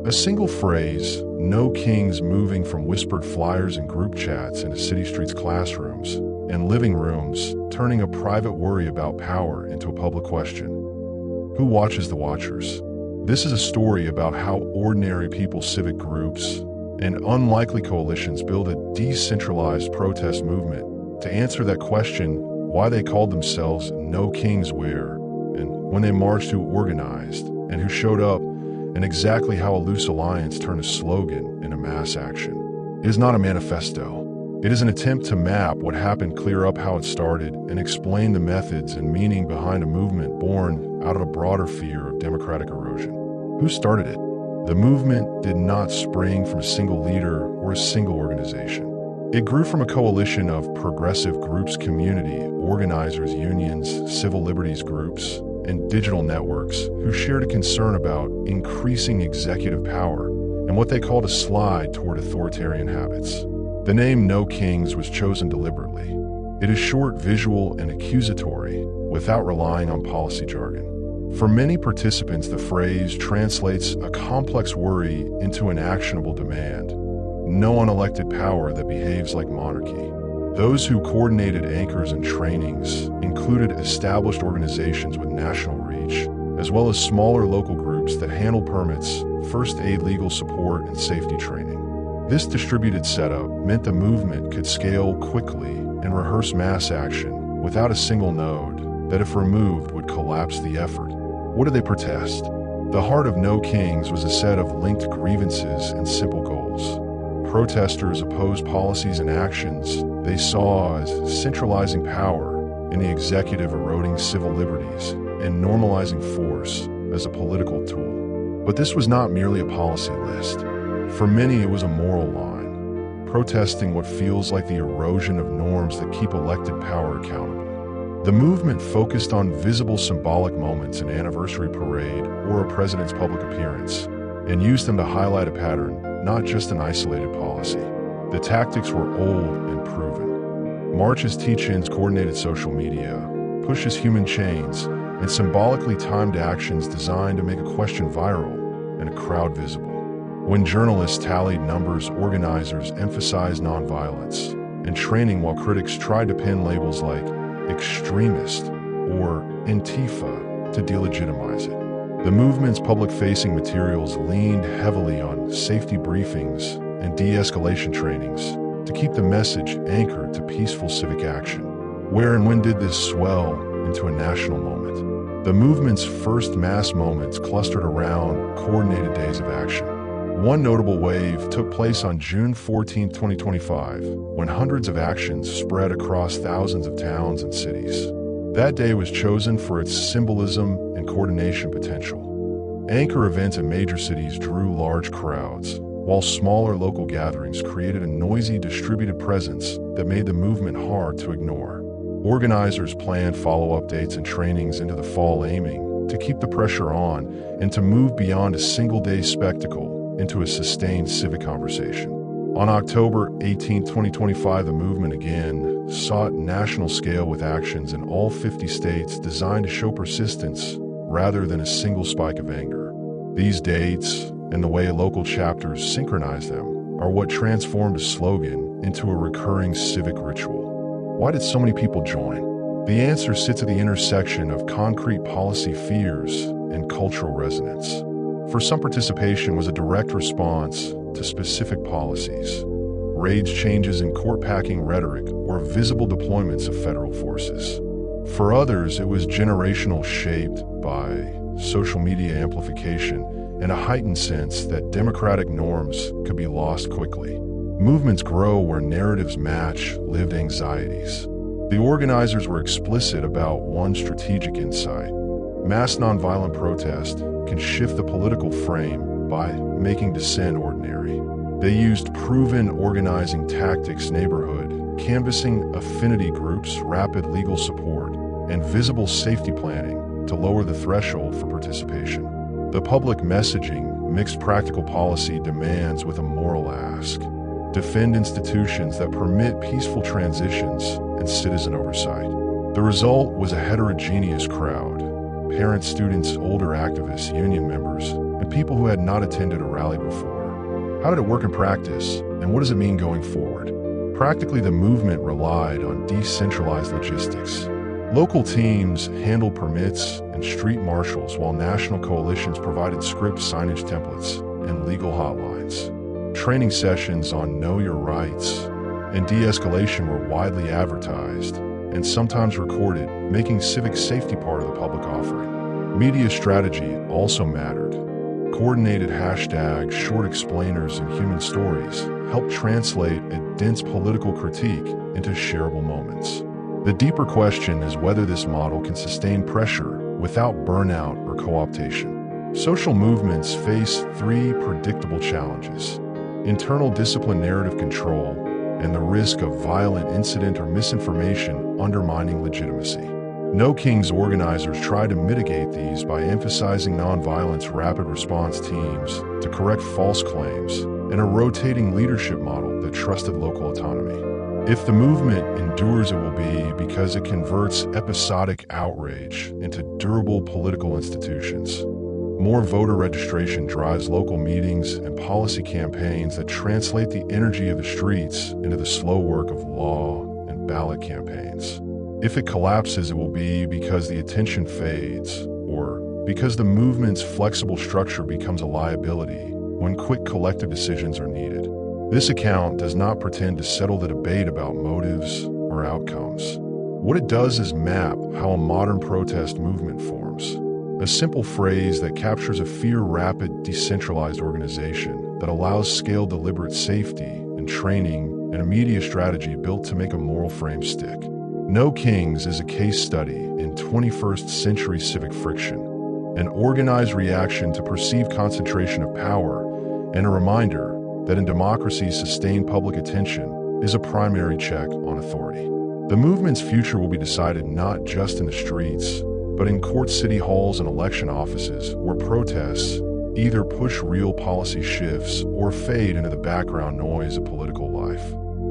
A single phrase, no kings, moving from whispered flyers and group chats into city streets, classrooms, and living rooms, turning a private worry about power into a public question. Who watches the watchers? This is a story about how ordinary people, civic groups, and unlikely coalitions build a decentralized protest movement to answer that question, why they called themselves No Kings Where, and when they marched, who organized, and who showed up, and exactly how a loose alliance turned a slogan into mass action. It is not a manifesto. It is an attempt to map what happened, clear up how it started, and explain the methods and meaning behind a movement born out of a broader fear of democratic erosion. Who started it? The movement did not spring from a single leader or a single organization. It grew from a coalition of progressive groups, community organizers, unions, civil liberties groups, and digital networks who shared a concern about increasing executive power and what they called a slide toward authoritarian habits. The name No Kings was chosen deliberately. It is short, visual, and accusatory without relying on policy jargon. For many participants, the phrase translates a complex worry into an actionable demand. No unelected power that behaves like monarchy. Those who coordinated anchors and trainings included established organizations with national reach, as well as smaller local groups that handled permits, first aid, legal support, and safety training. This distributed setup meant the movement could scale quickly and rehearse mass action without a single node that, if removed, would collapse the effort. What did they protest? The heart of No Kings was a set of linked grievances and simple goals. Protesters opposed policies and actions they saw as centralizing power in the executive, eroding civil liberties, and normalizing force as a political tool. But this was not merely a policy list. For many, it was a moral line, protesting what feels like the erosion of norms that keep elected power accountable. The movement focused on visible symbolic moments, an anniversary parade or a president's public appearance, and used them to highlight a pattern, not just an isolated policy. The tactics were old and proven. Marches, teach-ins, coordinated social media, pushes, human chains, and symbolically timed actions designed to make a question viral and a crowd visible. When journalists tallied numbers, organizers emphasized nonviolence and training, while critics tried to pin labels like extremist or Antifa to delegitimize it. The movement's public-facing materials leaned heavily on safety briefings and de-escalation trainings to keep the message anchored to peaceful civic action. Where and when did this swell into a national moment? The movement's first mass moments clustered around coordinated days of action. One notable wave took place on June 14, 2025, when hundreds of actions spread across thousands of towns and cities. That day was chosen for its symbolism and coordination potential. Anchor events in major cities drew large crowds, while smaller local gatherings created a noisy, distributed presence that made the movement hard to ignore. Organizers planned follow-up dates and trainings into the fall, aiming to keep the pressure on and to move beyond a single-day spectacle into a sustained civic conversation. On October 18, 2025, the movement again sought national scale with actions in all 50 states designed to show persistence rather than a single spike of anger. These dates and the way local chapters synchronize them are what transformed a slogan into a recurring civic ritual. Why did so many people join? The answer sits at the intersection of concrete policy fears and cultural resonance. For some, participation was a direct response to specific policies, raids, changes in court-packing rhetoric, or visible deployments of federal forces. For others, it was generational, shaped by social media amplification and a heightened sense that democratic norms could be lost quickly. Movements grow where narratives match lived anxieties. The organizers were explicit about one strategic insight: mass nonviolent protest can shift the political frame by making dissent ordinary. They used proven organizing tactics: neighborhood canvassing, affinity groups, rapid legal support, and visible safety planning to lower the threshold for participation. The public messaging mixed practical policy demands with a moral ask: defend institutions that permit peaceful transitions and citizen oversight. The result was a heterogeneous crowd: parents, students, older activists, union members, and people who had not attended a rally before. How did it work in practice, and what does it mean going forward? Practically, the movement relied on decentralized logistics. Local teams handled permits and street marshals, while national coalitions provided script signage templates and legal hotlines. Training sessions on know your rights and de-escalation were widely advertised and sometimes recorded, making civic safety part of the public offering. Media strategy also mattered. Coordinated hashtags, short explainers, and human stories helped translate a dense political critique into shareable moments. The deeper question is whether this model can sustain pressure without burnout or co-optation. Social movements face three predictable challenges: internal discipline, narrative control, and the risk of violent incident or misinformation undermining legitimacy. No King's organizers try to mitigate these by emphasizing nonviolence, rapid response teams to correct false claims, and a rotating leadership model that trusted local autonomy. If the movement endures, it will be because it converts episodic outrage into durable political institutions. More voter registration drives local meetings and policy campaigns that translate the energy of the streets into the slow work of law and ballot campaigns. If it collapses, it will be because the attention fades, or because the movement's flexible structure becomes a liability when quick collective decisions are needed. This account does not pretend to settle the debate about motives or outcomes. What it does is map how a modern protest movement forms. A simple phrase that captures a fear-rapid, decentralized organization that allows scaled, deliberate safety and training, and a media strategy built to make a moral frame stick. No Kings is a case study in 21st century civic friction, an organized reaction to perceived concentration of power, and a reminder that in democracy, sustained public attention is a primary check on authority. The movement's future will be decided not just in the streets, but in courts, city halls, and election offices, where protests either push real policy shifts or fade into the background noise of political